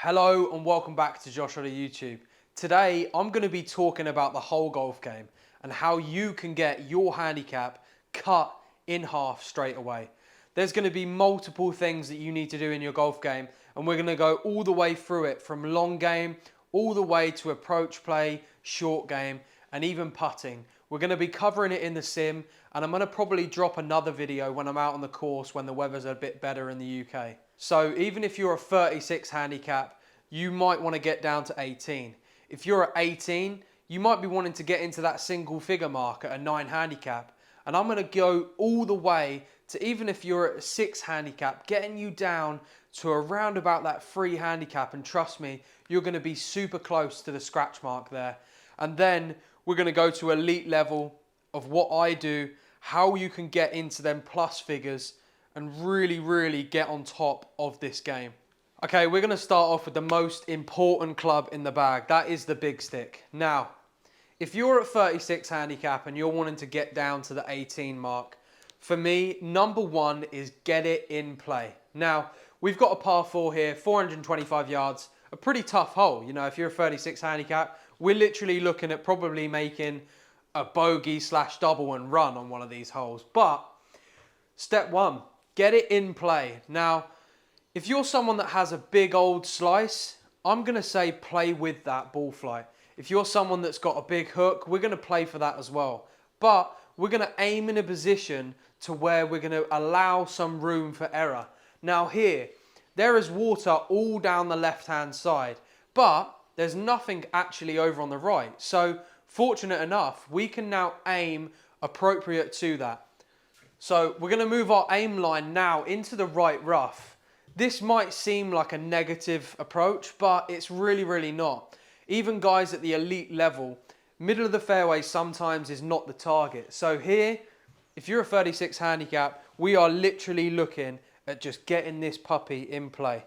Hello and welcome back to Josh on YouTube. Today I'm going to be talking about the whole golf game and how you can get your handicap cut in half straight away. There's going to be multiple things that you need to do in your golf game, and we're going to go all the way through it from long game all the way to approach play, short game and even putting. We're going to be covering it in the sim, and I'm going to probably drop another video when I'm out on the course when the weather's a bit better in the UK. So even if you're a 36 handicap, you might want to get down to 18. If you're at 18, you might be wanting to get into that single figure mark at a 9 handicap. And I'm going to go all the way to, even if you're at a 6 handicap, getting you down to around about that 3 handicap. And trust me, you're going to be super close to the scratch mark there. And then we're going to go to elite level of what I do, how you can get into them plus figures and really get on top of this game. Okay, we're going to start off with the most important club in the bag. That is the big stick. Now, if you're at 36 handicap and you're wanting to get down to the 18 mark, for me, number one is get it in play. Now, we've got a par 4 here, 425 yards, a pretty tough hole. You know, if you're a 36 handicap, we're literally looking at probably making a bogey / double and run on one of these holes. But step one, get it in play. Now, if you're someone that has a big old slice, I'm going to say play with that ball flight. If you're someone that's got a big hook, we're going to play for that as well. But we're going to aim in a position to where we're going to allow some room for error. Now here, there is water all down the left-hand side, but there's nothing actually over on the right. So fortunate enough, we can now aim appropriate to that. So we're going to move our aim line now into the right rough. This might seem like a negative approach, but it's really not. Even guys at the elite level, middle of the fairway sometimes is not the target. So here, if you're a 36 handicap, we are literally looking at just getting this puppy in play.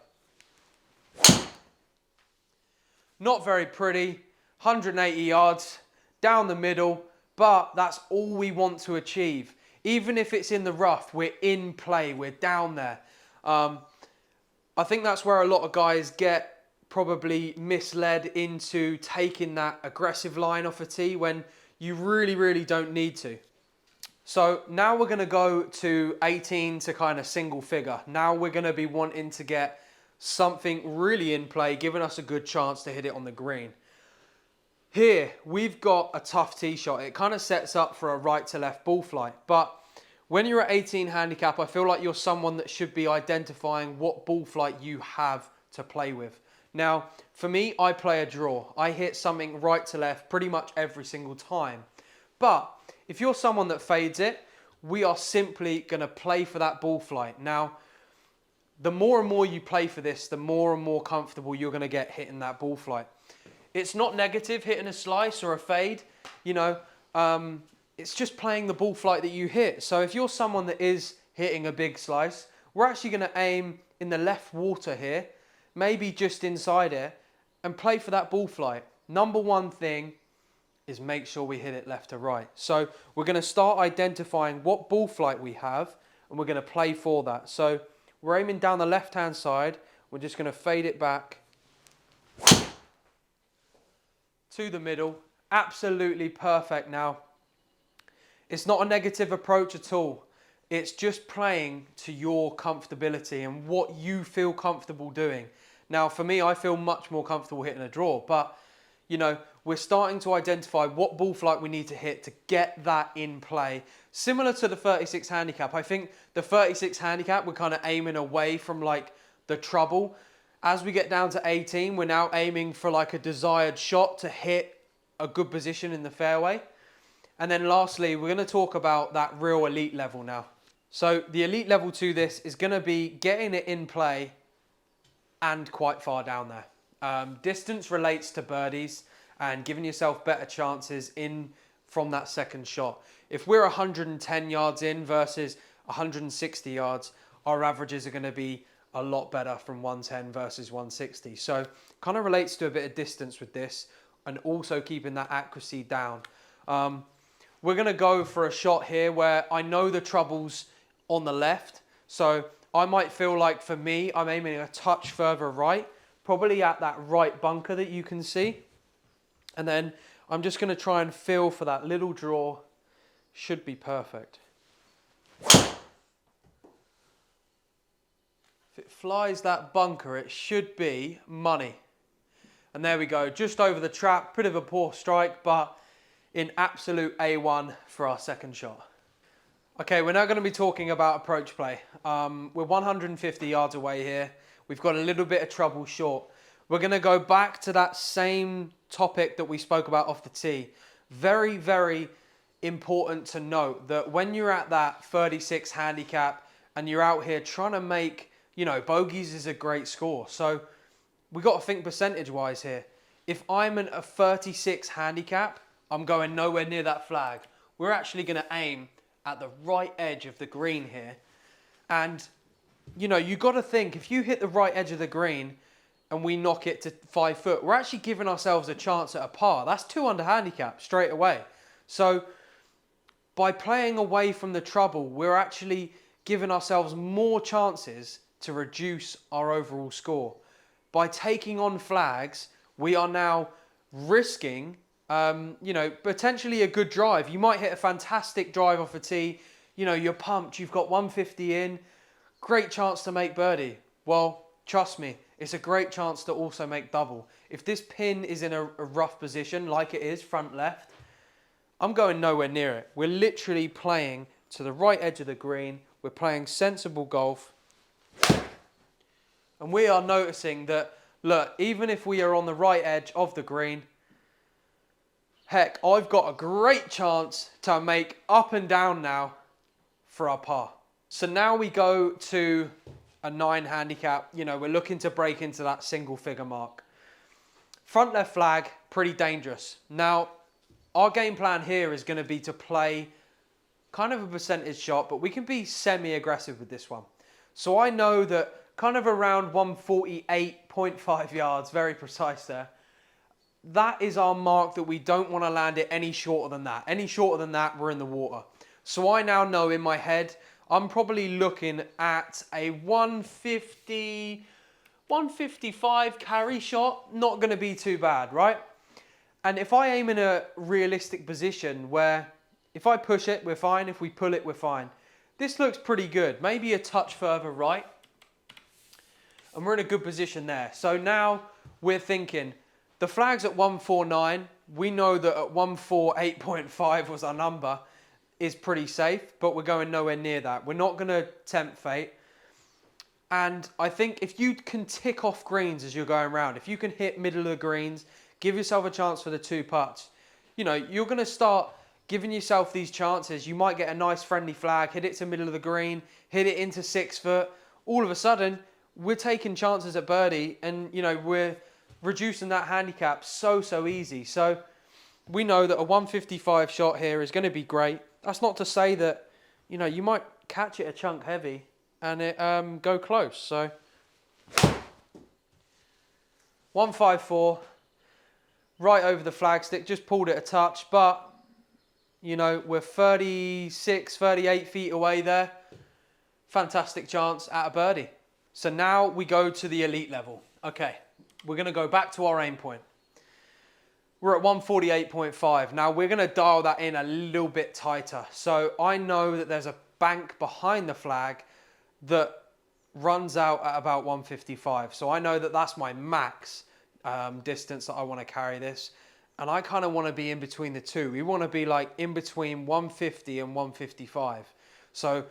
Not very pretty, 180 yards, down the middle, but that's all we want to achieve. Even if it's in the rough, we're in play, we're down there. I think that's where a lot of guys get probably misled into taking that aggressive line off a tee when you really don't need to. So now we're going to go to 18 to kind of single figure. Now we're going to be wanting to get something really in play, giving us a good chance to hit it on the green. Here, we've got a tough tee shot. It kind of sets up for a right to left ball flight. But when you're at 18 handicap, I feel like you're someone that should be identifying what ball flight you have to play with. Now, for me, I play a draw. I hit something right to left pretty much every single time. But if you're someone that fades it, we are simply going to play for that ball flight. Now, the more and more you play for this, the more and more comfortable you're going to get hitting that ball flight. It's not negative hitting a slice or a fade, you know, it's just playing the ball flight that you hit. So if you're someone that is hitting a big slice, we're actually going to aim in the left water here, maybe just inside it, and play for that ball flight. Number one thing is make sure we hit it left to right. So we're going to start identifying what ball flight we have, and we're going to play for that. So we're aiming down the left-hand side. We're just going to fade it back to the middle. Absolutely perfect. Now, it's not a negative approach at all. It's just playing to your comfortability and what you feel comfortable doing. Now, for me, I feel much more comfortable hitting a draw, but, you know, we're starting to identify what ball flight we need to hit to get that in play. Similar to the 36 handicap. I think the 36 handicap, we're kind of aiming away from like the trouble. As we get down to 18, we're now aiming for like a desired shot to hit a good position in the fairway. And then lastly, we're going to talk about that real elite level now. So the elite level to this is going to be getting it in play and quite far down there. Distance relates to birdies and giving yourself better chances in from that second shot. If we're 110 yards in versus 160 yards, our averages are going to be a lot better from 110 versus 160. So kind of relates to a bit of distance with this and also keeping that accuracy down. We're going to go for a shot here where I know the trouble's on the left. So I might feel like for me, I'm aiming a touch further right, probably at that right bunker that you can see. And then I'm just going to try and feel for that little draw. Should be perfect. If it flies that bunker, it should be money. And there we go, just over the trap, bit of a poor strike, but in absolute A1 for our second shot. Okay, we're now going to be talking about approach play. We're 150 yards away here. We've got a little bit of trouble short. We're going to go back to that same topic that we spoke about off the tee. Very, very important to note that when you're at that 36 handicap and you're out here trying to make, you know, bogeys is a great score. So we got to think percentage-wise here. If I'm at a 36 handicap, I'm going nowhere near that flag. We're actually going to aim at the right edge of the green here. And, you know, you got to think, if you hit the right edge of the green and we knock it to 5 foot, we're actually giving ourselves a chance at a par. That's 2 under handicap straight away. So by playing away from the trouble, we're actually giving ourselves more chances to reduce our overall score. By taking on flags, we are now risking, you know, potentially a good drive. You might hit a fantastic drive off a tee. You know, you're pumped. You've got 150 in. Great chance to make birdie. Well, trust me, it's a great chance to also make double. If this pin is in a rough position, like it is, front left, I'm going nowhere near it. We're literally playing to the right edge of the green. We're playing sensible golf. And we are noticing that, look, even if we are on the right edge of the green, heck, I've got a great chance to make up and down now for our par. So now we go to a 9 handicap. You know, we're looking to break into that single figure mark. Front left flag, pretty dangerous. Now, our game plan here is going to be to play kind of a percentage shot, but we can be semi-aggressive with this one. So I know that kind of around 148.5 yards, very precise there, that is our mark that we don't want to land it any shorter than that. Any shorter than that, we're in the water. So I now know in my head, I'm probably looking at a 150, 155 carry shot. Not going to be too bad, right? And if I aim in a realistic position where if I push it, we're fine. If we pull it, we're fine. This looks pretty good. Maybe a touch further right. And we're in a good position there. So now we're thinking, the flag's at 149. We know that at 148.5 was our number, is pretty safe, but we're going nowhere near that. We're not going to tempt fate. And I think if you can tick off greens as you're going around, if you can hit middle of the greens, give yourself a chance for the 2 putts, you know, you're going to start giving yourself these chances. You might get a nice friendly flag, hit it to middle of the green, hit it into 6 foot. All of a sudden, we're taking chances at birdie and, you know, we're reducing that handicap so easy. So we know that a 155 shot here is going to be great. That's not to say that, you know, you might catch it a chunk heavy and it go close. So 154, right over the flagstick, just pulled it a touch, but, you know, we're 36, 38 feet away there. Fantastic chance at a birdie. So now we go to the elite level. Okay, we're going to go back to our aim point. We're at 148.5. Now we're going to dial that in a little bit tighter. So I know that there's a bank behind the flag that runs out at about 155. So I know that that's my max distance that I want to carry this. And I kind of want to be in between the two. We want to be like in between 150 and 155. So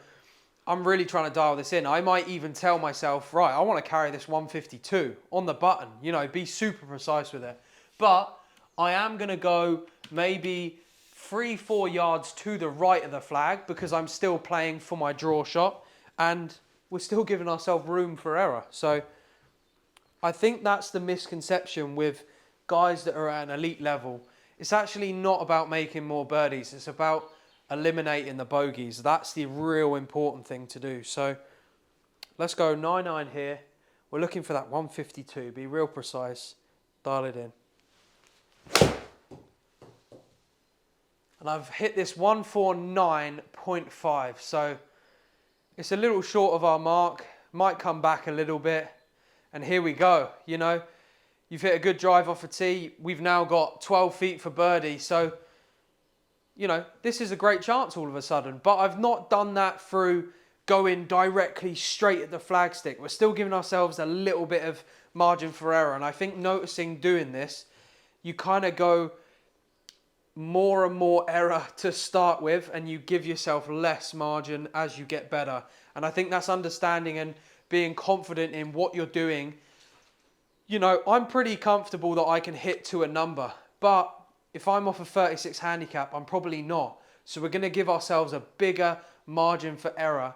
I'm really trying to dial this in. I might even tell myself, right, I want to carry this 152 on the button, you know, be super precise with it. But I am going to go maybe 3-4 yards to the right of the flag because I'm still playing for my draw shot and we're still giving ourselves room for error. So I think that's the misconception with guys that are at an elite level. It's actually not about making more birdies. It's about eliminating the bogeys. That's the real important thing to do. So let's go 9-9 here. We're looking for that 152. Be real precise. Dial it in. And I've hit this 149.5. So it's a little short of our mark. Might come back a little bit. And here we go, you know. You've hit a good drive off a tee. We've now got 12 feet for birdie. So, you know, this is a great chance all of a sudden. But I've not done that through going directly straight at the flagstick. We're still giving ourselves a little bit of margin for error. And I think noticing doing this, you kind of go more and more error to start with, and you give yourself less margin as you get better. And I think that's understanding and being confident in what you're doing. You know, I'm pretty comfortable that I can hit to a number, but if I'm off a 36 handicap, I'm probably not. So we're going to give ourselves a bigger margin for error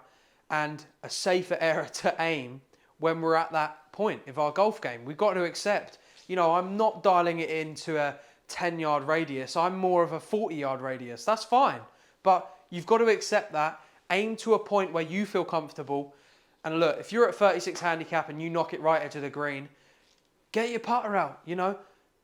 and a safer error to aim when we're at that point of our golf game. We've got to accept, you know, I'm not dialing it into a 10-yard radius. I'm more of a 40-yard radius. That's fine. But you've got to accept that. Aim to a point where you feel comfortable. And look, if you're at 36 handicap and you knock it right into the green, get your putter out, you know.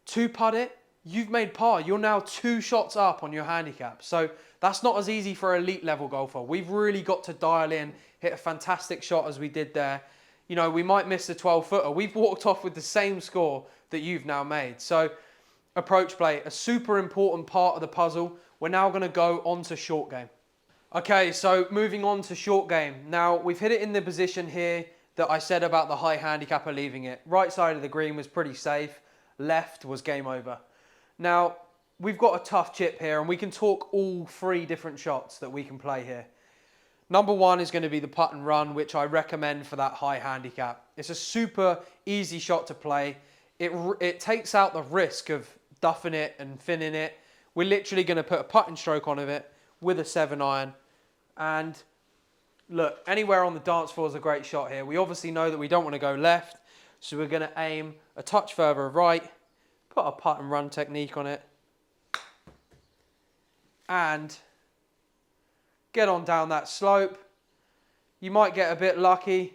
2-putt it, you've made par. You're now 2 shots up on your handicap. So that's not as easy for an elite level golfer. We've really got to dial in, hit a fantastic shot as we did there. You know, we might miss the 12-footer. We've walked off with the same score that you've now made. So approach play, a super important part of the puzzle. We're now going to go on to short game. Okay, so moving on to short game. Now, we've hit it in the position here that I said about the high handicapper leaving it. Right side of the green was pretty safe. Left was game over. Now, we've got a tough chip here, and we can talk all 3 different shots that we can play here. Number 1 is going to be the putt and run, which I recommend for that high handicap. It's a super easy shot to play. It takes out the risk of duffing it and finning it. We're literally going to put a putting stroke on it with a 7-iron. And look, anywhere on the dance floor is a great shot here. We obviously know that we don't want to go left, so we're going to aim a touch further right, put a putt and run technique on it, and get on down that slope. You might get a bit lucky,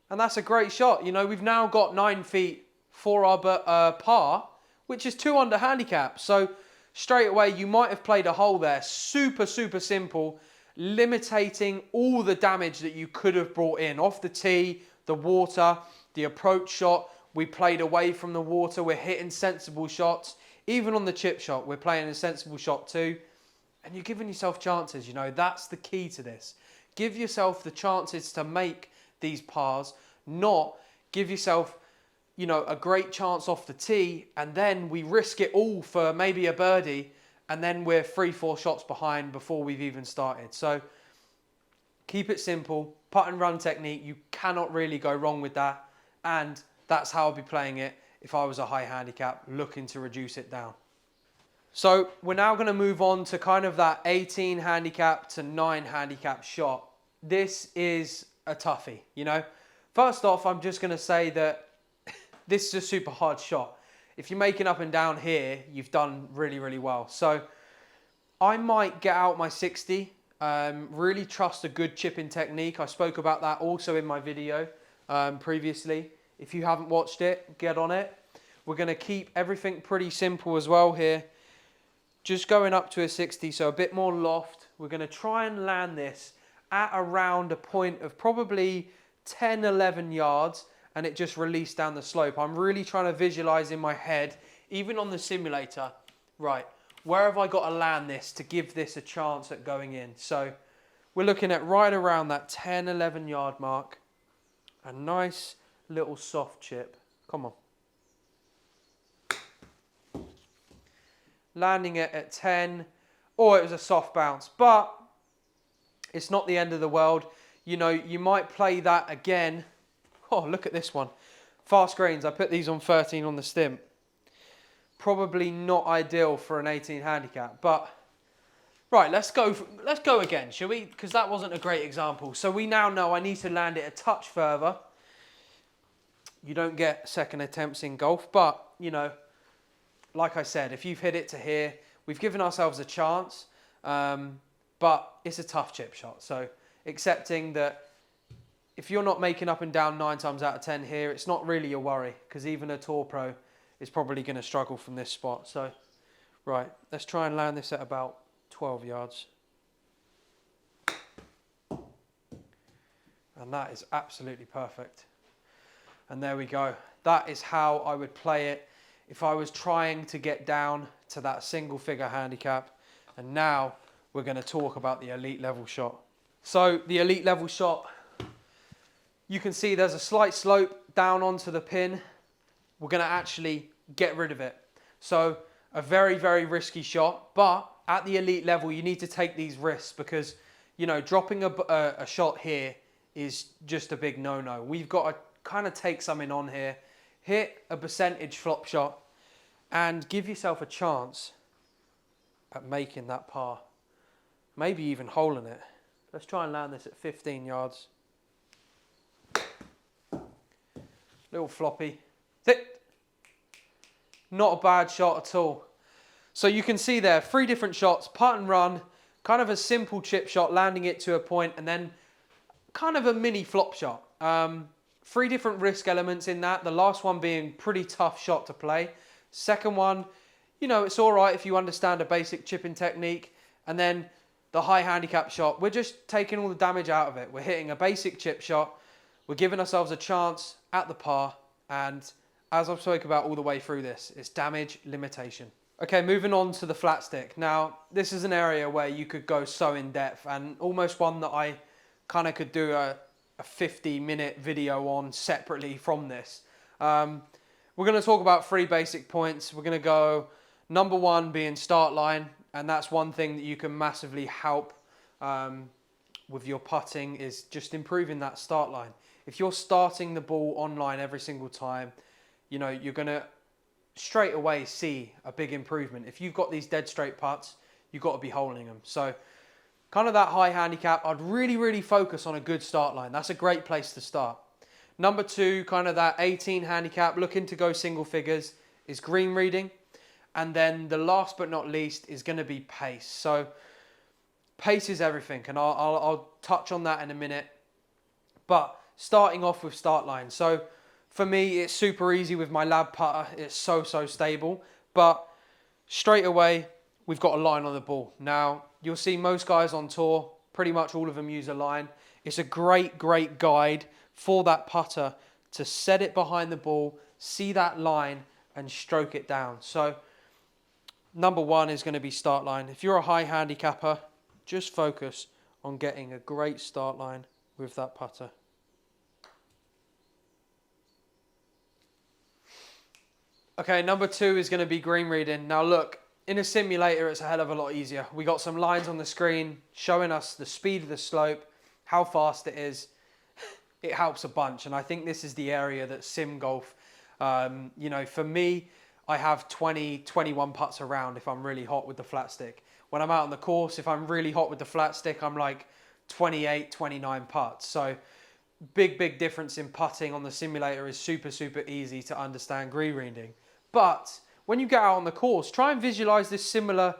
and that's a great shot. You know, we've now got 9 feet for our par, which is 2 under handicap. So straight away, you might have played a hole there. Super, super simple, limiting all the damage that you could have brought in. Off the tee, the water, the approach shot. We played away from the water. We're hitting sensible shots. Even on the chip shot, we're playing a sensible shot too. And you're giving yourself chances, you know. That's the key to this. Give yourself the chances to make these pars, not give yourself, you know, a great chance off the tee, and then we risk it all for maybe a birdie, and then we're 3-4 shots behind before we've even started. So keep it simple. Putt and run technique, you cannot really go wrong with that. And that's how I'll be playing it if I was a high handicap, looking to reduce it down. So we're now going to move on to kind of that 18 handicap to 9 handicap shot. This is a toughie, you know. First off, I'm just going to say that this is a super hard shot. If you're making up and down here, you've done really, really well. So I might get out my 60, really trust a good chipping technique. I spoke about that also in my video previously. If you haven't watched it, get on it. We're going to keep everything pretty simple as well here. Just going up to a 60, so a bit more loft. We're going to try and land this at around a point of probably 10, 11 yards, and it just released down the slope. I'm really trying to visualize in my head, even on the simulator, right, where have I got to land this to give this a chance at going in? So we're looking at right around that 10, 11 yard mark. A nice little soft chip. Come on. Landing it at 10. Oh, it was a soft bounce, but it's not the end of the world. You know, you might play that again. Oh, look at this one. Fast greens. I put these on 13 on the stimp. Probably not ideal for an 18 handicap, but right, let's go again, shall we? Because that wasn't a great example. So we now know I need to land it a touch further. You don't get second attempts in golf, but, you know, like I said, if you've hit it to here, we've given ourselves a chance, but it's a tough chip shot. So accepting that if you're not making up and down 9 times out of 10 here, it's not really a worry, because even a tour pro is probably going to struggle from this spot. So, right, let's try and land this at about 12 yards. And that is absolutely perfect. And there we go. That is how I would play it if I was trying to get down to that single figure handicap. And now we're going to talk about the elite level shot. So the elite level shot, you can see there's a slight slope down onto the pin. We're going to actually get rid of it. So a very, very risky shot, but at the elite level, you need to take these risks because, you know, dropping a shot here is just a big no-no. We've got to kind of take something on here, hit a percentage flop shot, and give yourself a chance at making that par. Maybe even holing it. Let's try and land this at 15 yards. Little floppy. Sit. Not a bad shot at all. So you can see there, 3 different shots, putt and run, kind of a simple chip shot, landing it to a point, and then kind of a mini flop shot. 3 different risk elements in that. The last one being pretty tough shot to play. Second one, you know, it's all right if you understand a basic chipping technique. And then the high handicap shot, we're just taking all the damage out of it. We're hitting a basic chip shot. We're giving ourselves a chance at the par. And as I've spoken about all the way through this, it's damage limitation. Okay, moving on to the flat stick. Now, this is an area where you could go so in depth and almost one that I kind of could do a 50-minute video on separately from this. We're going to talk about 3 basic points. We're going to go number 1 being start line, and that's one thing that you can massively help with your putting is just improving that start line. If you're starting the ball online every single time, you know, you're going to straight away see a big improvement. If you've got these dead straight putts, you've got to be holding them. So kind of that high handicap, I'd really focus on a good start line. That's a great place to start. Number 2, kind of that 18 handicap, looking to go single figures, is green reading. And then the last but not least is going to be pace. So pace is everything, and I'll touch on that in a minute. But starting off with start line. So for me, it's super easy with my lab putter. It's so stable. But straight away, we've got a line on the ball. Now, you'll see most guys on tour, pretty much all of them use a line. It's a great guide for that putter to set it behind the ball, see that line, and stroke it down. So number 1 is going to be start line. If you're a high handicapper, just focus on getting a great start line with that putter. Okay, number 2 is going to be green reading. Now look, in a simulator, it's a hell of a lot easier. We got some lines on the screen showing us the speed of the slope, how fast it is. It helps a bunch, and I think this is the area that sim golf, you know, for me, I have 20, 21 putts around if I'm really hot with the flat stick. When I'm out on the course, if I'm really hot with the flat stick, I'm like 28, 29 putts. So big difference in putting on the simulator is super easy to understand green reading. But when you get out on the course, try and visualize this similar,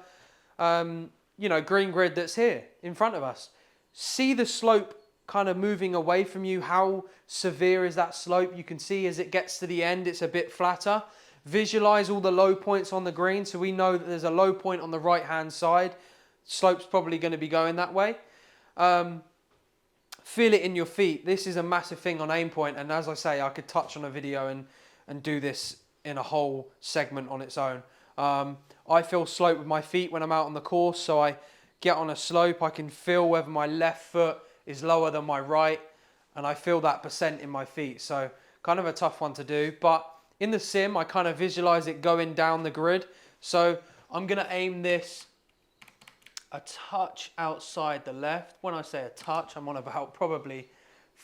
you know, green grid that's here in front of us. See the slope kind of moving away from you. How severe is that slope? You can see as it gets to the end, it's a bit flatter. Visualize all the low points on the green. So we know that there's a low point on the right-hand side. Slope's probably going to be going that way. Feel it in your feet. This is a massive thing on aim point. And as I say, I could touch on a video and do this in a whole segment on its own. I feel slope with my feet when I'm out on the course. So I get on a slope. I can feel whether my left foot is lower than my right. And I feel that percent in my feet. So kind of a tough one to do. But in the sim, I kind of visualize it going down the grid. So I'm going to aim this a touch outside the left. When I say a touch, I'm on about probably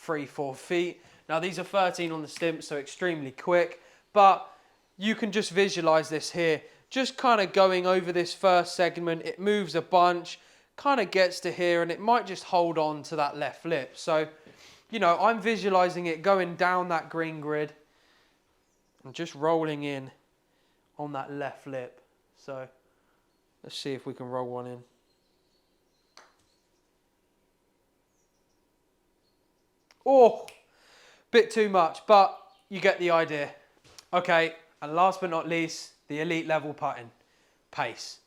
3-4 feet. Now these are 13 on the stimp, so extremely quick, but you can just visualize this here. Just kind of going over this first segment, it moves a bunch, kind of gets to here, and it might just hold on to that left lip. So, you know, I'm visualizing it going down that green grid and just rolling in on that left lip. So let's see if we can roll one in. Oh, bit too much, but you get the idea. Okay, and last but not least, the elite level putting, pace.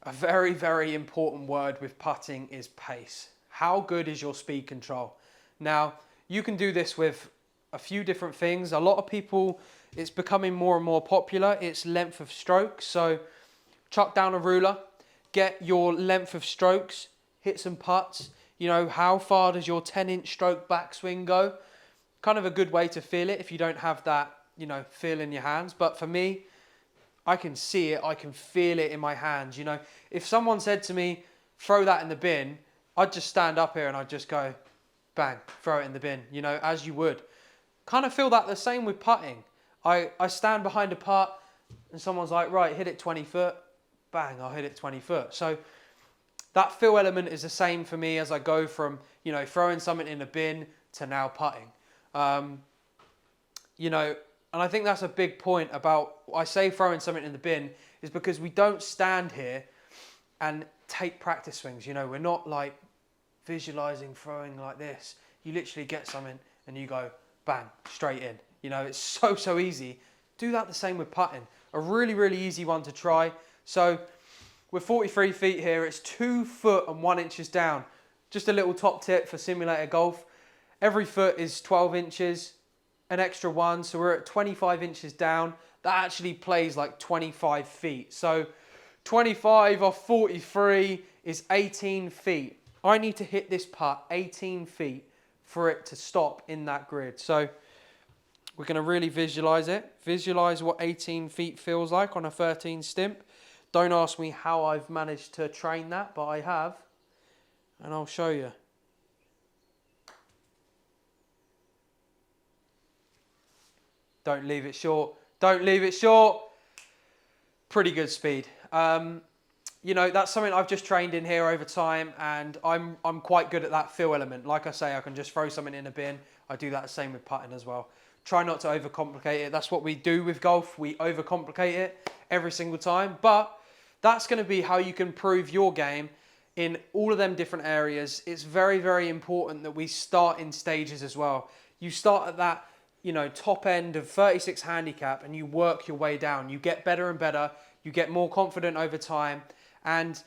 A very important word with putting is pace. How good is your speed control? Now, you can do this with a few different things. A lot of people, it's becoming more and more popular. It's length of strokes. So chuck down a ruler, get your length of strokes, hit some putts. You know, how far does your 10-inch stroke backswing go? Kind of a good way to feel it if you don't have that, you know, feel in your hands. But for me, I can see it, I can feel it in my hands. You know, if someone said to me, throw that in the bin, I'd just stand up here and I'd just go, bang, throw it in the bin, you know, as you would. Kind of feel that the same with putting. I stand behind a putt and someone's like, right, hit it 20 foot, bang, I'll hit it 20 foot. So that feel element is the same for me as I go from, you know, throwing something in a bin to now putting. You know, and I think that's a big point about, I say throwing something in the bin, is because we don't stand here and take practice swings. You know, we're not like visualizing throwing like this. You literally get something and you go, bang, straight in. You know, it's so easy. Do that the same with putting. A really easy one to try. So we're 43 feet here. It's 2 foot and 1 inches down. Just a little top tip for simulator golf. Every foot is 12 inches, an extra one. So we're at 25 inches down. That actually plays like 25 feet. So 25 off 43 is 18 feet. I need to hit this putt 18 feet for it to stop in that grid. So we're going to really visualize it. Visualize what 18 feet feels like on a 13 stimp. Don't ask me how I've managed to train that, but I have. And I'll show you. Don't leave it short. Don't leave it short. Pretty good speed. You know, that's something I've just trained in here over time, and I'm quite good at that feel element. Like I say, I can just throw something in a bin. I do that the same with putting as well. Try not to overcomplicate it. That's what we do with golf. We overcomplicate it every single time. But that's going to be how you can improve your game in all of them different areas. It's very important that we start in stages as well. You start at that, you know, top end of 36 handicap and you work your way down. You get better and better. You get more confident over time. And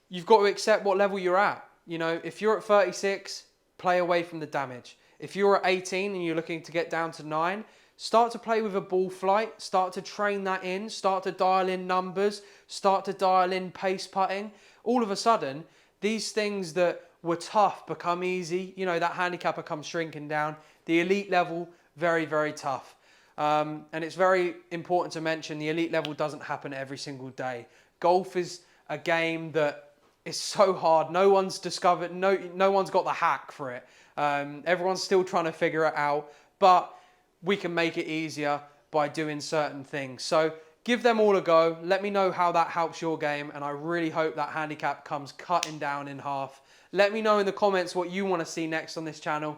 you've got to accept what level you're at. You know, if you're at 36, play away from the damage. If you're at 18 and you're looking to get down to 9, start to play with a ball flight. Start to train that in. Start to dial in numbers. Start to dial in pace putting. All of a sudden, these things that were tough become easy. You know, that handicapper comes shrinking down. The elite level, very tough. And it's very important to mention the elite level doesn't happen every single day. Golf is a game that is so hard. No one's discovered, no one's got the hack for it. Everyone's still trying to figure it out, but we can make it easier by doing certain things. So give them all a go. Let me know how that helps your game, and I really hope that handicap comes cutting down in half. Let me know in the comments what you want to see next on this channel.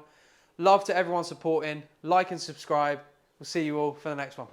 Love to everyone supporting. Like and subscribe. We'll see you all for the next one.